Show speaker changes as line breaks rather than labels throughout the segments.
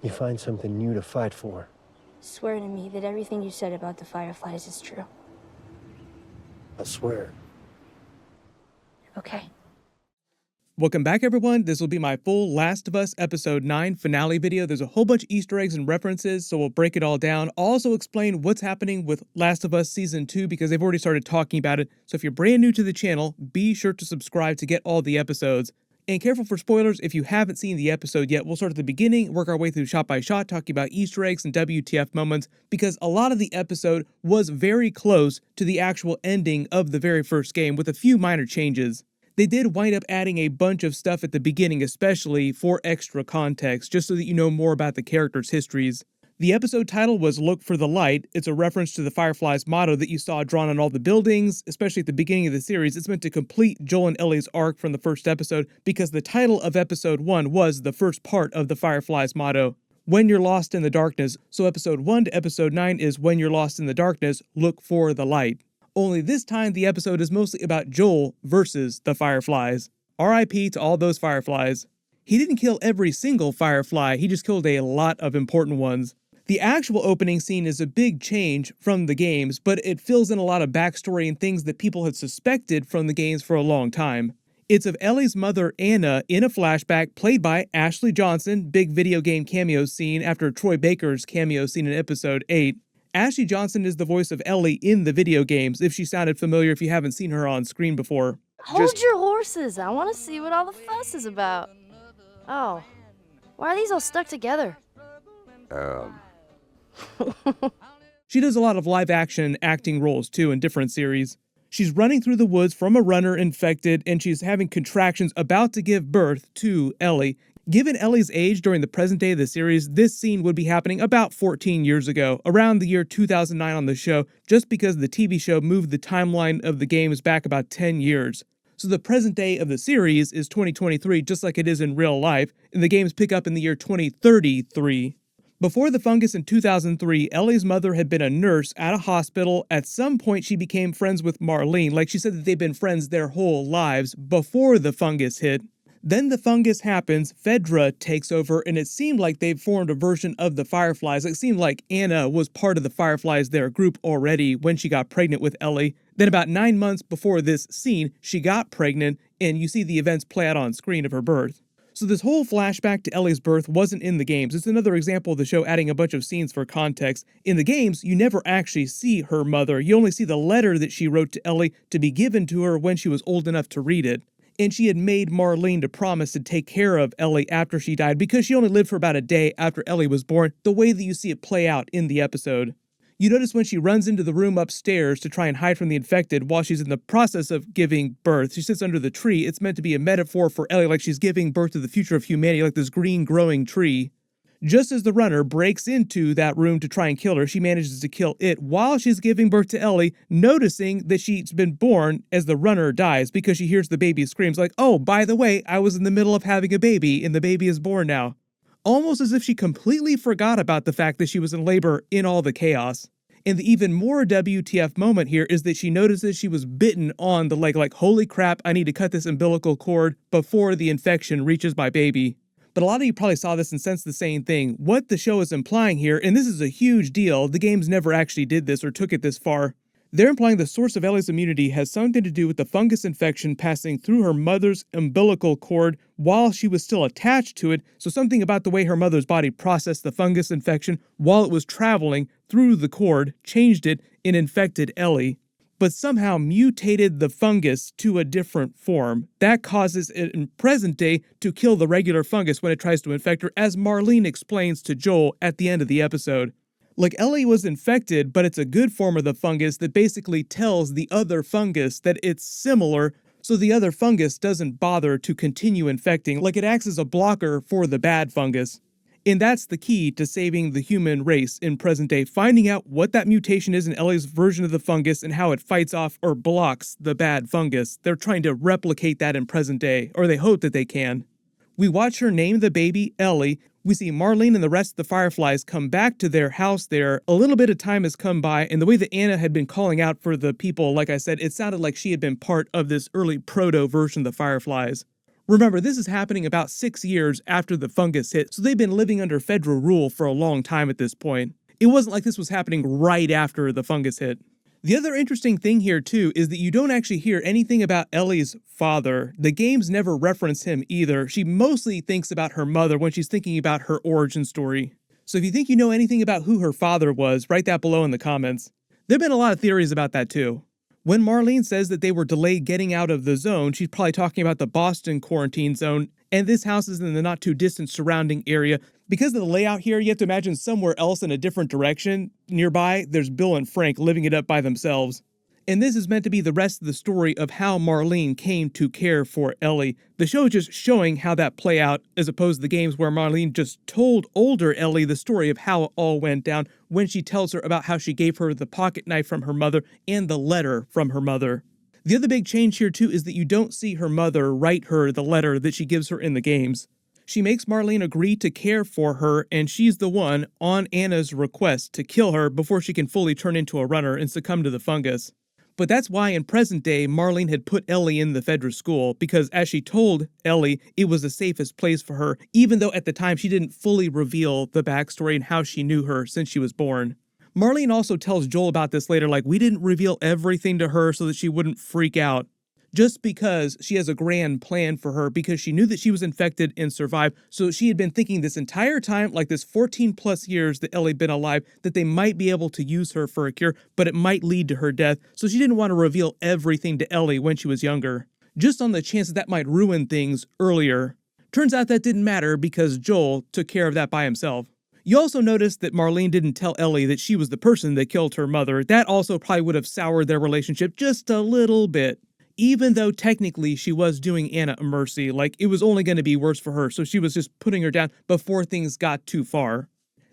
You find something new to fight for.
Swear to me that everything you said about the Fireflies is true.
I swear.
Okay.
Welcome back, everyone. This will be my full Last of Us Episode 9 finale video. There's a whole bunch of Easter eggs and references, so we'll break it all down. I'll also explain what's happening with Last of Us Season 2 because they've already started talking about it. So if you're brand new to the channel, be sure to subscribe to get all the episodes. And careful for spoilers if you haven't seen the episode yet. We'll start at the beginning, work our way through shot by shot, talking about Easter eggs and WTF moments, because a lot of the episode was very close to the actual ending of the very first game with a few minor changes. They did wind up adding a bunch of stuff at the beginning, especially for extra context, just so that you know more about the characters' histories. The episode title was Look for the Light. It's a reference to the Fireflies motto that you saw drawn on all the buildings, especially at the beginning of the series. It's meant to complete Joel and Ellie's arc from the first episode because the title of episode 1 was the first part of the Fireflies motto. When you're lost in the darkness, so episode 1 to episode 9 is When you're lost in the darkness, look for the light. Only this time the episode is mostly about Joel versus the Fireflies. RIP to all those Fireflies. He didn't kill every single Firefly, he just killed a lot of important ones. The actual opening scene is a big change from the games, but it fills in a lot of backstory and things that people had suspected from the games for a long time. It's of Ellie's mother, Anna, in a flashback played by Ashley Johnson, big video game cameo scene after Troy Baker's cameo scene in episode 8. Ashley Johnson is the voice of Ellie in the video games, if she sounded familiar if you haven't seen her on screen before.
Hold your horses. I want to see what all the fuss is about. Oh, why are these all stuck together?
She does a lot of live-action acting roles, too, in different series. She's running through the woods from a runner infected, and she's having contractions about to give birth to Ellie. Given Ellie's age during the present day of the series, this scene would be happening about 14 years ago, around the year 2009 on the show, just because the TV show moved the timeline of the games back about 10 years. So the present day of the series is 2023, just like it is in real life, and the games pick up in the year 2033. Before the fungus in 2003, Ellie's mother had been a nurse at a hospital. At some point, she became friends with Marlene. Like she said that they've been friends their whole lives before the fungus hit. Then the fungus happens, Fedra takes over, and it seemed like they've formed a version of the Fireflies. It seemed like Anna was part of the Fireflies, their group already, when she got pregnant with Ellie. Then about 9 months before this scene, she got pregnant, and you see the events play out on screen of her birth. So this whole flashback to Ellie's birth wasn't in the games. It's another example of the show adding a bunch of scenes for context. In the games, you never actually see her mother. You only see the letter that she wrote to Ellie to be given to her when she was old enough to read it. And she had made Marlene to promise to take care of Ellie after she died because she only lived for about a day after Ellie was born, the way that you see it play out in the episode. You notice when she runs into the room upstairs to try and hide from the infected while she's in the process of giving birth. She sits under the tree. It's meant to be a metaphor for Ellie, like she's giving birth to the future of humanity, like this green growing tree. Just as the runner breaks into that room to try and kill her, she manages to kill it while she's giving birth to Ellie, noticing that she's been born as the runner dies because she hears the baby screams like, oh, by the way, I was in the middle of having a baby and the baby is born now. Almost as if she completely forgot about the fact that she was in labor in all the chaos. And the even more WTF moment here is that she notices she was bitten on the leg, like, holy crap, I need to cut this umbilical cord before the infection reaches my baby. But a lot of you probably saw this and sensed the same thing. What the show is implying here, and this is a huge deal, the games never actually did this or took it this far. They're implying the source of Ellie's immunity has something to do with the fungus infection passing through her mother's umbilical cord while she was still attached to it, so something about the way her mother's body processed the fungus infection while it was traveling through the cord changed it and infected Ellie, but somehow mutated the fungus to a different form. That causes it in present day to kill the regular fungus when it tries to infect her, as Marlene explains to Joel at the end of the episode. Like, Ellie was infected, but it's a good form of the fungus that basically tells the other fungus that it's similar, so the other fungus doesn't bother to continue infecting, like it acts as a blocker for the bad fungus. And that's the key to saving the human race in present day, finding out what that mutation is in Ellie's version of the fungus and how it fights off or blocks the bad fungus. They're trying to replicate that in present day, or they hope that they can. We watch her name the baby Ellie. We see Marlene and the rest of the Fireflies come back to their house there. A little bit of time has come by, and the way that Anna had been calling out for the people, like I said, it sounded like she had been part of this early proto version of the Fireflies. Remember, this is happening about 6 years after the fungus hit, so they've been living under federal rule for a long time at this point. It wasn't like this was happening right after the fungus hit. The other interesting thing here too is that you don't actually hear anything about Ellie's father. The games never reference him either. She mostly thinks about her mother when she's thinking about her origin story. So if you think you know anything about who her father was, write that below in the comments. There have been a lot of theories about that too. When Marlene says that they were delayed getting out of the zone, she's probably talking about the Boston quarantine zone, and this house is in the not too distant surrounding area. Because of the layout here, you have to imagine somewhere else in a different direction nearby, there's Bill and Frank living it up by themselves. And this is meant to be the rest of the story of how Marlene came to care for Ellie. The show is just showing how that play out, as opposed to the games where Marlene just told older Ellie the story of how it all went down when she tells her about how she gave her the pocket knife from her mother and the letter from her mother. The other big change here too is that you don't see her mother write her the letter that she gives her in the games. She makes Marlene agree to care for her, and she's the one, on Anna's request, to kill her before she can fully turn into a runner and succumb to the fungus. But that's why in present day, Marlene had put Ellie in the Fedra school, because as she told Ellie, it was the safest place for her, even though at the time she didn't fully reveal the backstory and how she knew her since she was born. Marlene also tells Joel about this later, like, we didn't reveal everything to her so that she wouldn't freak out. Just because she has a grand plan for her, because she knew that she was infected and survived. So she had been thinking this entire time, like this 14 plus years that Ellie had been alive, that they might be able to use her for a cure, but it might lead to her death. So she didn't want to reveal everything to Ellie when she was younger, just on the chance that that might ruin things earlier. Turns out that didn't matter because Joel took care of that by himself. You also notice that Marlene didn't tell Ellie that she was the person that killed her mother. That also probably would have soured their relationship just a little bit. Even though technically she was doing Anna a mercy, like it was only going to be worse for her, so she was just putting her down before things got too far.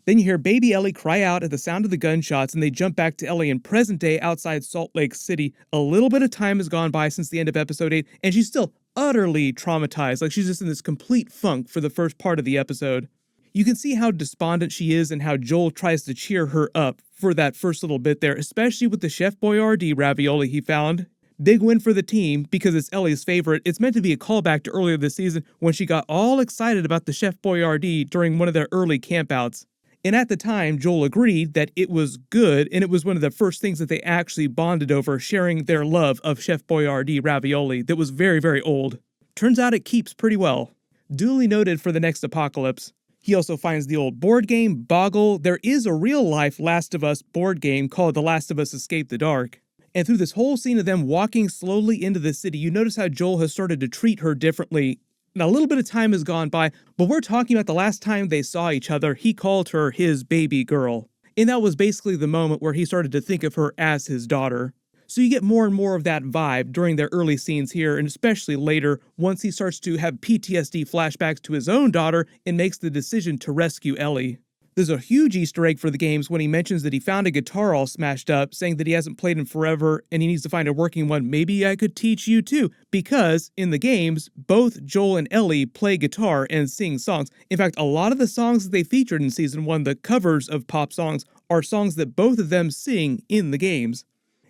Then you hear baby Ellie cry out at the sound of the gunshots, and they jump back to Ellie in present day outside Salt Lake City. A little bit of time has gone by since the end of episode 8, and she's still utterly traumatized, like she's just in this complete funk for the first part of the episode. You can see how despondent she is and how Joel tries to cheer her up for that first little bit there, especially with the Chef Boyardee ravioli he found. Big win for the team because it's Ellie's favorite. It's meant to be a callback to earlier this season when she got all excited about the Chef Boyardee during one of their early campouts. And at the time, Joel agreed that it was good, and it was one of the first things that they actually bonded over, sharing their love of Chef Boyardee ravioli that was very, very old. Turns out it keeps pretty well. Duly noted for the next apocalypse. He also finds the old board game, Boggle. There is a real-life Last of Us board game called The Last of Us Escape the Dark. And through this whole scene of them walking slowly into the city, you notice how Joel has started to treat her differently. Now, a little bit of time has gone by, but we're talking about the last time they saw each other, he called her his baby girl. And that was basically the moment where he started to think of her as his daughter. So you get more and more of that vibe during their early scenes here, and especially later, once he starts to have PTSD flashbacks to his own daughter and makes the decision to rescue Ellie. There's a huge Easter egg for the games when he mentions that he found a guitar all smashed up, saying that he hasn't played in forever and he needs to find a working one. Maybe I could teach you too, because in the games, both Joel and Ellie play guitar and sing songs. In fact, a lot of the songs that they featured in Season 1, the covers of pop songs, are songs that both of them sing in the games.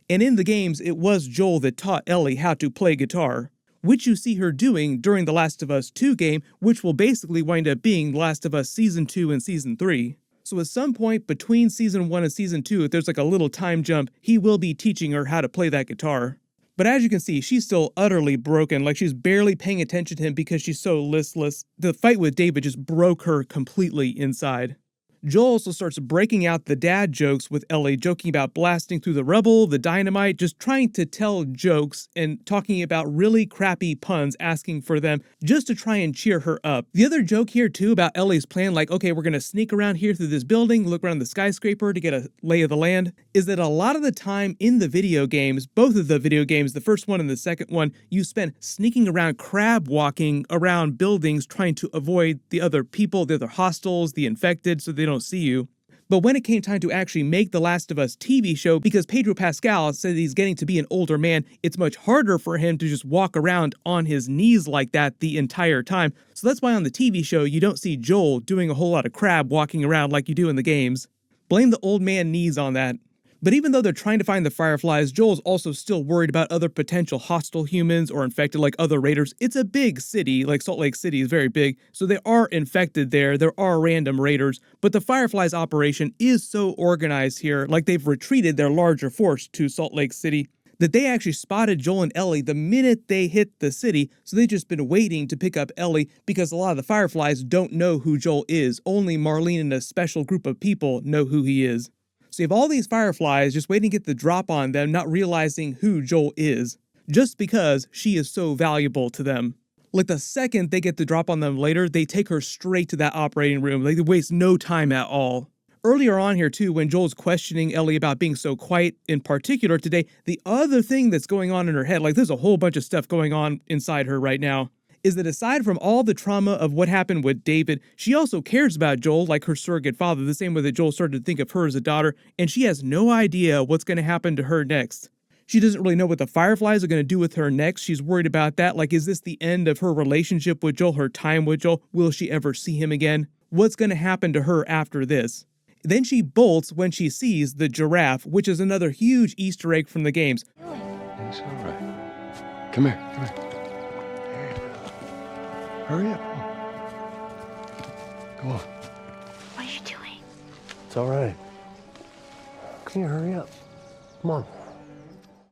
And in the games, it was Joel that taught Ellie how to play guitar, which you see her doing during The Last of Us 2 game, which will basically wind up being The Last of Us Season 2 and Season 3. So at some point between Season 1 and Season 2, if there's like a little time jump, he will be teaching her how to play that guitar. But as you can see, she's still utterly broken, like she's barely paying attention to him because she's so listless. The fight with David just broke her completely inside. Joel also starts breaking out the dad jokes with Ellie, joking about blasting through the rubble, the dynamite, just trying to tell jokes and talking about really crappy puns, asking for them just to try and cheer her up. The other joke here too about Ellie's plan, like, okay, we're going to sneak around here through this building, look around the skyscraper to get a lay of the land, is that a lot of the time in the video games, both of the video games, the first one and the second one, you spend sneaking around, crab walking around buildings, trying to avoid the other people, the other hostiles, the infected, so they don't see you. But when it came time to actually make The Last of Us TV show, because Pedro Pascal said he's getting to be an older man, it's much harder for him to just walk around on his knees like that the entire time. So that's why on the TV show, you don't see Joel doing a whole lot of crab walking around like you do in the games. Blame the old man knees on that. But even though they're trying to find the Fireflies, Joel's also still worried about other potential hostile humans or infected like other raiders. It's a big city, like Salt Lake City is very big, so they are infected there. There are random raiders, but the Fireflies operation is so organized here, like they've retreated their larger force to Salt Lake City, that they actually spotted Joel and Ellie the minute they hit the city, so they've just been waiting to pick up Ellie because a lot of the Fireflies don't know who Joel is. Only Marlene and a special group of people know who he is. So you have all these Fireflies just waiting to get the drop on them, not realizing who Joel is, just because she is so valuable to them. Like the second they get the drop on them later, they take her straight to that operating room. Like they waste no time at all. Earlier on here too, when Joel's questioning Ellie about being so quiet in particular today, the other thing that's going on in her head, like there's a whole bunch of stuff going on inside her right now, is that aside from all the trauma of what happened with David, she also cares about Joel like her surrogate father, the same way that Joel started to think of her as a daughter, and she has no idea what's going to happen to her next. She doesn't really know what the Fireflies are going to do with her next. She's worried about that. Like, is this the end of her relationship with Joel, her time with Joel? Will she ever see him again? What's going to happen to her after this? Then she bolts when she sees the giraffe, which is another huge Easter egg from the games.
It's all right. Come here, come here. There you go. Hurry up. Go on.
What are you doing?
It's all right. Can you hurry up? Come on.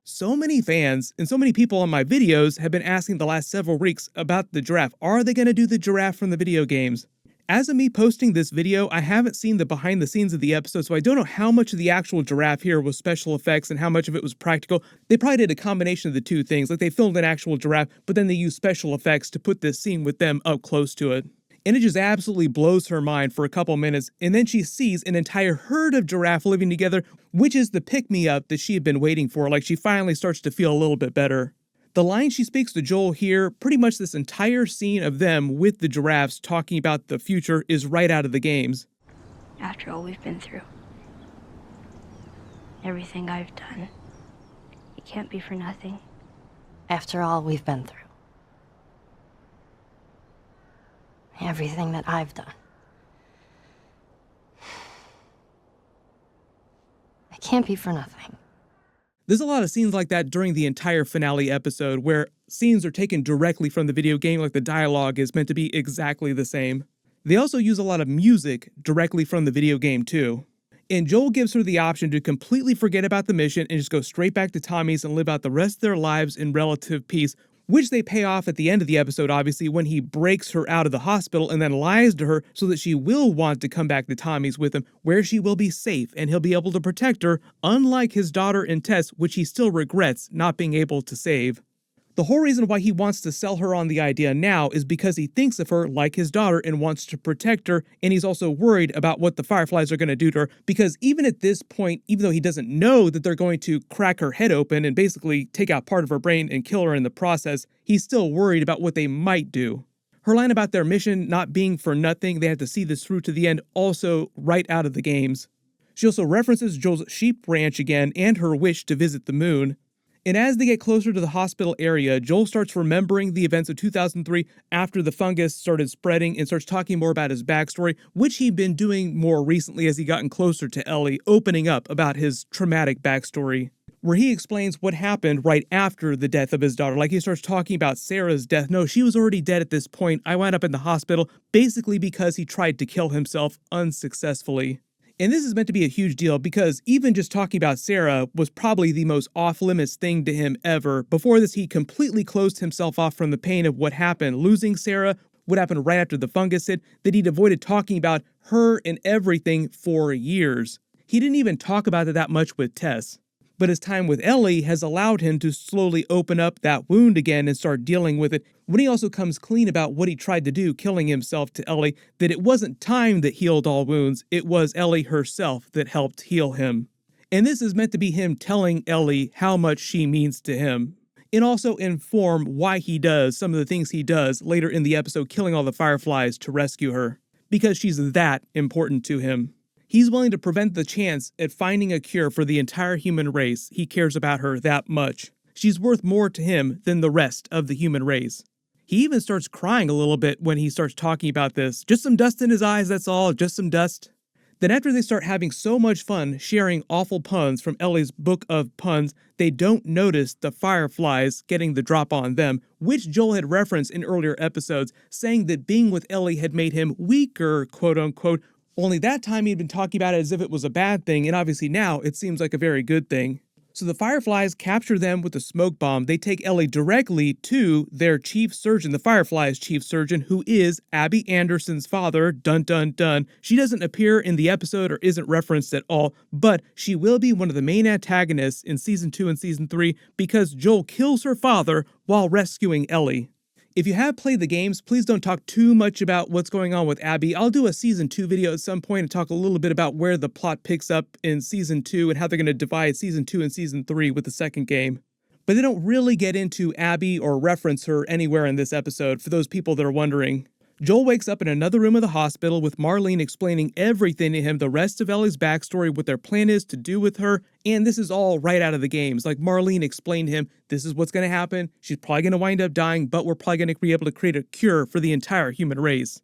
So many fans and so many people on my videos have been asking the last several weeks about the giraffe. Are they going to do the giraffe from the video games? As of me posting this video, I haven't seen the behind the scenes of the episode, so I don't know how much of the actual giraffe here was special effects and how much of it was practical. They probably did a combination of the two things, like they filmed an actual giraffe, but then they used special effects to put this scene with them up close to it. And it just absolutely blows her mind for a couple minutes, and then she sees an entire herd of giraffe living together, which is the pick-me-up that she had been waiting for. Like she finally starts to feel a little bit better. The line she speaks to Joel here, pretty much this entire scene of them with the giraffes talking about the future, is right out of the games.
After all we've been through, everything I've done, it can't be for nothing.
After all we've been through. Everything that I've done. It can't be for nothing.
There's a lot of scenes like that during the entire finale episode where scenes are taken directly from the video game, like the dialogue is meant to be exactly the same. They also use a lot of music directly from the video game too. And Joel gives her the option to completely forget about the mission and just go straight back to Tommy's and live out the rest of their lives in relative peace, which they pay off at the end of the episode, obviously, when he breaks her out of the hospital and then lies to her so that she will want to come back to Tommy's with him, where she will be safe and he'll be able to protect her, unlike his daughter and Tess, which he still regrets not being able to save. The whole reason why he wants to sell her on the idea now is because he thinks of her like his daughter and wants to protect her, and he's also worried about what the Fireflies are going to do to her, because even at this point, even though he doesn't know that they're going to crack her head open and basically take out part of her brain and kill her in the process, he's still worried about what they might do. Her line about their mission not being for nothing, they have to see this through to the end, also right out of the games. She also references Joel's sheep ranch again and her wish to visit the moon. And as they get closer to the hospital area, Joel starts remembering the events of 2003 after the fungus started spreading and starts talking more about his backstory, which he'd been doing more recently as he gotten closer to Ellie, opening up about his traumatic backstory, where he explains what happened right after the death of his daughter. Like he starts talking about Sarah's death. No, she was already dead at this point. I wound up in the hospital basically because he tried to kill himself unsuccessfully. And this is meant to be a huge deal because even just talking about Sarah was probably the most off-limits thing to him ever. Before this, he completely closed himself off from the pain of what happened, losing Sarah, what happened right after the fungus hit, that he'd avoided talking about her and everything for years. He didn't even talk about it that much with Tess. But his time with Ellie has allowed him to slowly open up that wound again and start dealing with it, when he also comes clean about what he tried to do, killing himself, to Ellie, that it wasn't time that healed all wounds, it was Ellie herself that helped heal him. And this is meant to be him telling Ellie how much she means to him, and also inform why he does some of the things he does later in the episode, killing all the Fireflies to rescue her, because she's that important to him. He's willing to prevent the chance at finding a cure for the entire human race. He cares about her that much. She's worth more to him than the rest of the human race. He even starts crying a little bit when he starts talking about this. Just some dust in his eyes, that's all, just some dust. Then after they start having so much fun sharing awful puns from Ellie's book of puns, they don't notice the fireflies getting the drop on them, which Joel had referenced in earlier episodes, saying that being with Ellie had made him weaker, quote unquote. Only that time he'd been talking about it as if it was a bad thing, and obviously now it seems like a very good thing. So the Fireflies capture them with a smoke bomb. They take Ellie directly to their chief surgeon, the Fireflies' chief surgeon, who is Abby Anderson's father. Dun dun dun. She doesn't appear in the episode or isn't referenced at all, but she will be one of the main antagonists in Season 2 and Season 3 because Joel kills her father while rescuing Ellie. If you have played the games, please don't talk too much about what's going on with Abby. I'll do a Season 2 video at some point and talk a little bit about where the plot picks up in Season 2 and how they're going to divide Season 2 and Season 3 with the second game. But they don't really get into Abby or reference her anywhere in this episode, for those people that are wondering. Joel wakes up in another room of the hospital with Marlene explaining everything to him, the rest of Ellie's backstory, what their plan is to do with her, and this is all right out of the games. Like Marlene explained to him, this is what's going to happen, she's probably going to wind up dying, but we're probably going to be able to create a cure for the entire human race.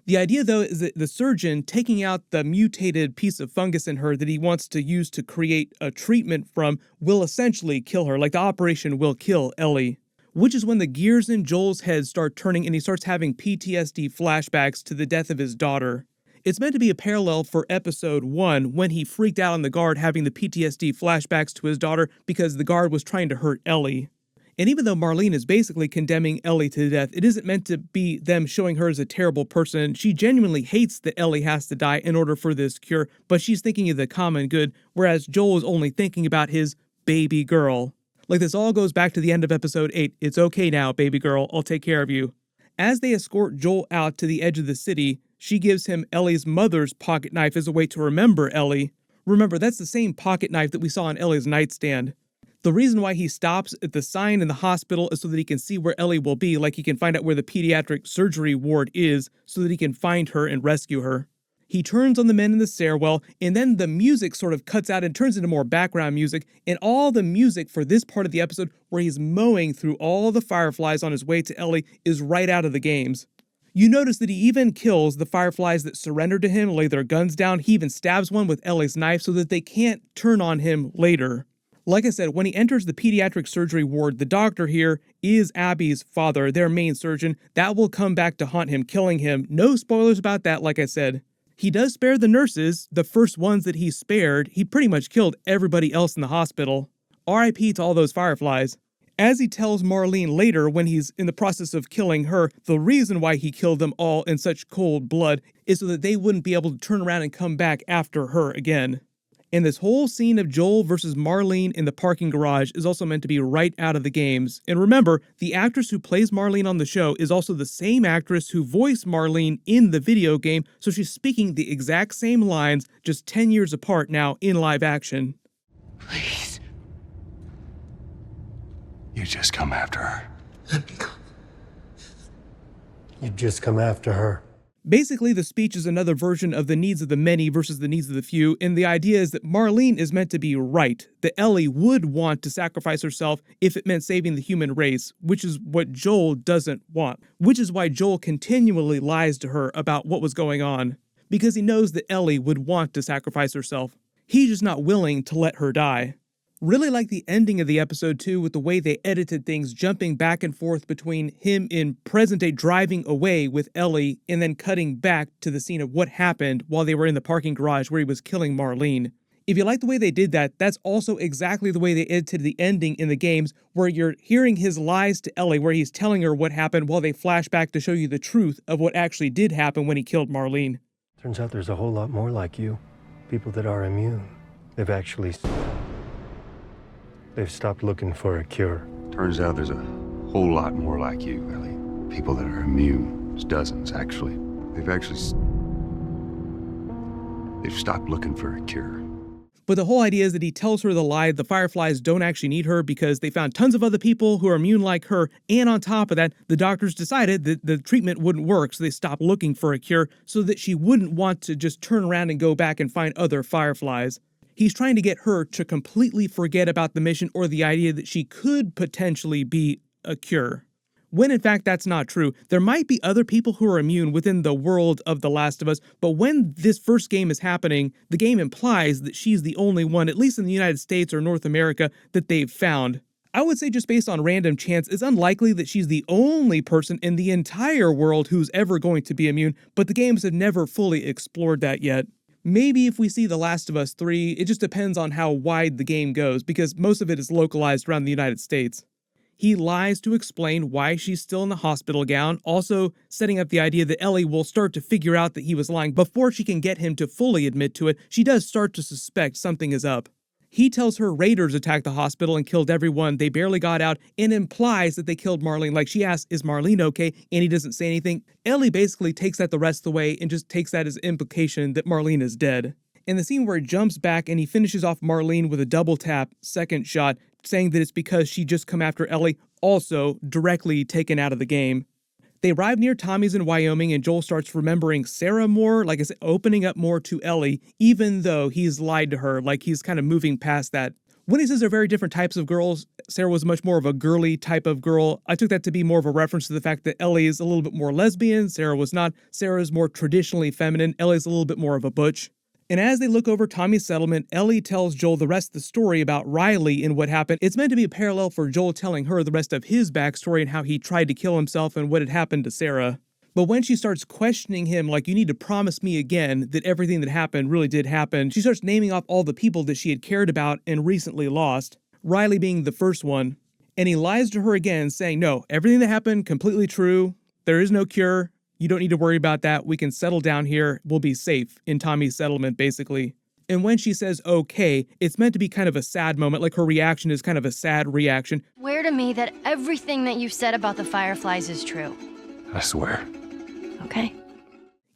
The idea, though, is that the surgeon taking out the mutated piece of fungus in her that he wants to use to create a treatment from will essentially kill her, like the operation will kill Ellie. Which is when the gears in Joel's head start turning and he starts having PTSD flashbacks to the death of his daughter. It's meant to be a parallel for episode 1 when he freaked out on the guard having the PTSD flashbacks to his daughter because the guard was trying to hurt Ellie. And even though Marlene is basically condemning Ellie to death, it isn't meant to be them showing her as a terrible person. She genuinely hates that Ellie has to die in order for this cure, but she's thinking of the common good, whereas Joel is only thinking about his baby girl. Like this all goes back to the end of episode 8. It's okay now, baby girl. I'll take care of you. As they escort Joel out to the edge of the city, she gives him Ellie's mother's pocket knife as a way to remember Ellie. Remember, that's the same pocket knife that we saw on Ellie's nightstand. The reason why he stops at the sign in the hospital is so that he can see where Ellie will be, like he can find out where the pediatric surgery ward is so that he can find her and rescue her. He turns on the men in the stairwell, and then the music sort of cuts out and turns into more background music, and all the music for this part of the episode where he's mowing through all the fireflies on his way to Ellie is right out of the games. You notice that he even kills the fireflies that surrender to him, lay their guns down. He even stabs one with Ellie's knife so that they can't turn on him later. Like I said, when he enters the pediatric surgery ward, the doctor here is Abby's father, their main surgeon. That will come back to haunt him, killing him. No spoilers about that, like I said. He does spare the nurses, the first ones that he spared. He pretty much killed everybody else in the hospital. R.I.P. to all those fireflies. As he tells Marlene later when he's in the process of killing her, the reason why he killed them all in such cold blood is so that they wouldn't be able to turn around and come back after her again. And this whole scene of Joel versus Marlene in the parking garage is also meant to be right out of the games. And remember, the actress who plays Marlene on the show is also the same actress who voiced Marlene in the video game, so she's speaking the exact same lines, just 10 years apart now in live action.
Please. You just come after her.
Let me go. You just come after her.
Basically, the speech is another version of the needs of the many versus the needs of the few, and the idea is that Marlene is meant to be right, that Ellie would want to sacrifice herself if it meant saving the human race, which is what Joel doesn't want, which is why Joel continually lies to her about what was going on, because he knows that Ellie would want to sacrifice herself. He's just not willing to let her die. Really like the ending of the episode too, with the way they edited things, jumping back and forth between him in present day driving away with Ellie and then cutting back to the scene of what happened while they were in the parking garage where he was killing Marlene. If you like the way they did that, that's also exactly the way they edited the ending in the games, where you're hearing his lies to Ellie, where he's telling her what happened while they flash back to show you the truth of what actually did happen when he killed Marlene.
Turns out there's a whole lot more like you. People that are immune. They've stopped looking for a cure.
Turns out there's a whole lot more like you, Ellie. People that are immune. There's dozens, actually. They've stopped looking for a cure.
But the whole idea is that he tells her the lie, the Fireflies don't actually need her because they found tons of other people who are immune like her, and on top of that, the doctors decided that the treatment wouldn't work, so they stopped looking for a cure so that she wouldn't want to just turn around and go back and find other Fireflies. He's trying to get her to completely forget about the mission or the idea that she could potentially be a cure. when in fact that's not true. There might be other people who are immune within the world of The Last of Us, but when this first game is happening, the game implies that she's the only one, at least in the United States or North America, that they've found. I would say just based on random chance, it's unlikely that she's the only person in the entire world who's ever going to be immune, but the games have never fully explored that yet. Maybe if we see The Last of Us 3, it just depends on how wide the game goes, because most of it is localized around the United States. He lies to explain why she's still in the hospital gown, also setting up the idea that Ellie will start to figure out that he was lying before she can get him to fully admit to it. She does start to suspect something is up. He tells her raiders attacked the hospital and killed everyone. They barely got out, and implies that they killed Marlene. Like, she asks, is Marlene okay? And he doesn't say anything. Ellie basically takes that the rest of the way and just takes that as implication that Marlene is dead. In the scene where he jumps back and he finishes off Marlene with a double tap, second shot, saying that it's because she just come after Ellie, also directly taken out of the game. They arrive near Tommy's in Wyoming, and Joel starts remembering Sarah more, like I said, opening up more to Ellie, even though he's lied to her, like he's kind of moving past that. When he says they're very different types of girls, Sarah was much more of a girly type of girl. I took that to be more of a reference to the fact that Ellie is a little bit more lesbian, Sarah was not. Sarah is more traditionally feminine, Ellie's a little bit more of a butch. And as they look over Tommy's settlement, Ellie tells Joel the rest of the story about Riley and what happened. It's meant to be a parallel for Joel telling her the rest of his backstory and how he tried to kill himself and what had happened to Sarah. But when she starts questioning him, like, you need to promise me again that everything that happened really did happen, she starts naming off all the people that she had cared about and recently lost, Riley being the first one. And he lies to her again, saying, no, everything that happened, completely true. There is no cure. You don't need to worry about that. We can settle down here. We'll be safe in Tommy's settlement, basically. And when she says okay, it's meant to be kind of a sad moment, like her reaction is kind of a sad reaction.
Swear to me that everything that you said about the Fireflies is true.
I swear.
Okay.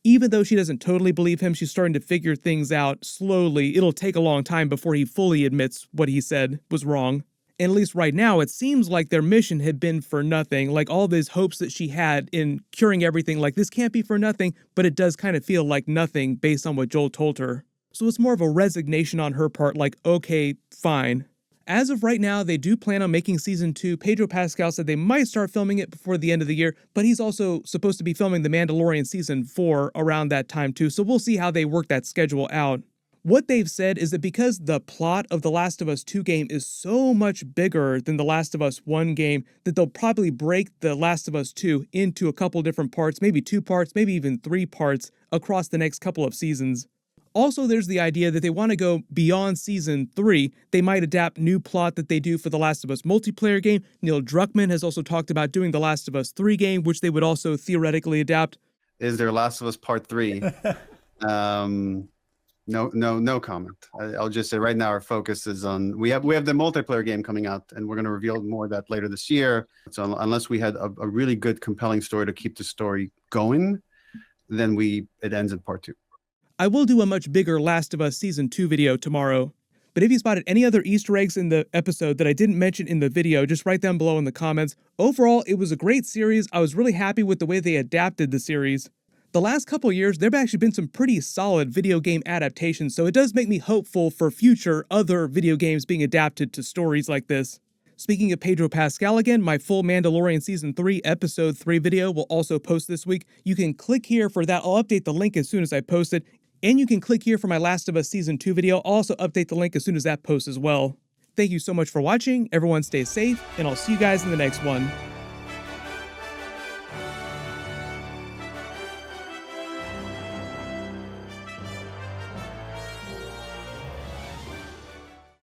Even though she doesn't totally believe him, she's starting to figure things out slowly. It'll take a long time before he fully admits what he said was wrong. And at least right now, it seems like their mission had been for nothing. Like, all these hopes that she had in curing everything, like, this can't be for nothing, but it does kind of feel like nothing based on what Joel told her. So it's more of a resignation on her part, like, okay, fine. As of right now, they do plan on making season 2. Pedro Pascal said they might start filming it before the end of the year, but he's also supposed to be filming The Mandalorian season 4 around that time too, so we'll see how they work that schedule out. What they've said is that because the plot of The Last of Us 2 game is so much bigger than The Last of Us 1 game, that they'll probably break The Last of Us 2 into a couple different parts, maybe 2 parts, maybe even 3 parts across the next couple of seasons. Also, there's the idea that they want to go beyond season 3. They might adapt new plot that they do for The Last of Us multiplayer game. Neil Druckmann has also talked about doing The Last of Us 3 game, which they would also theoretically adapt.
Is there Last of Us Part 3? No comment. I'll just say right now our focus is on we have the multiplayer game coming out, and we're going to reveal more of that later this year. So unless we had a really good, compelling story to keep the story going, then it ends in part 2.
I will do a much bigger Last of Us Season 2 video tomorrow. But if you spotted any other Easter eggs in the episode that I didn't mention in the video, just write them below in the comments. Overall, it was a great series. I was really happy with the way they adapted the series. The last couple years, there have actually been some pretty solid video game adaptations, so it does make me hopeful for future other video games being adapted to stories like this. Speaking of Pedro Pascal again, my full Mandalorian Season 3 Episode 3 video will also post this week. You can click here for that. I'll update the link as soon as I post it. And you can click here for my Last of Us Season 2 video. I'll also update the link as soon as that posts as well. Thank you so much for watching. Everyone stay safe, and I'll see you guys in the next one.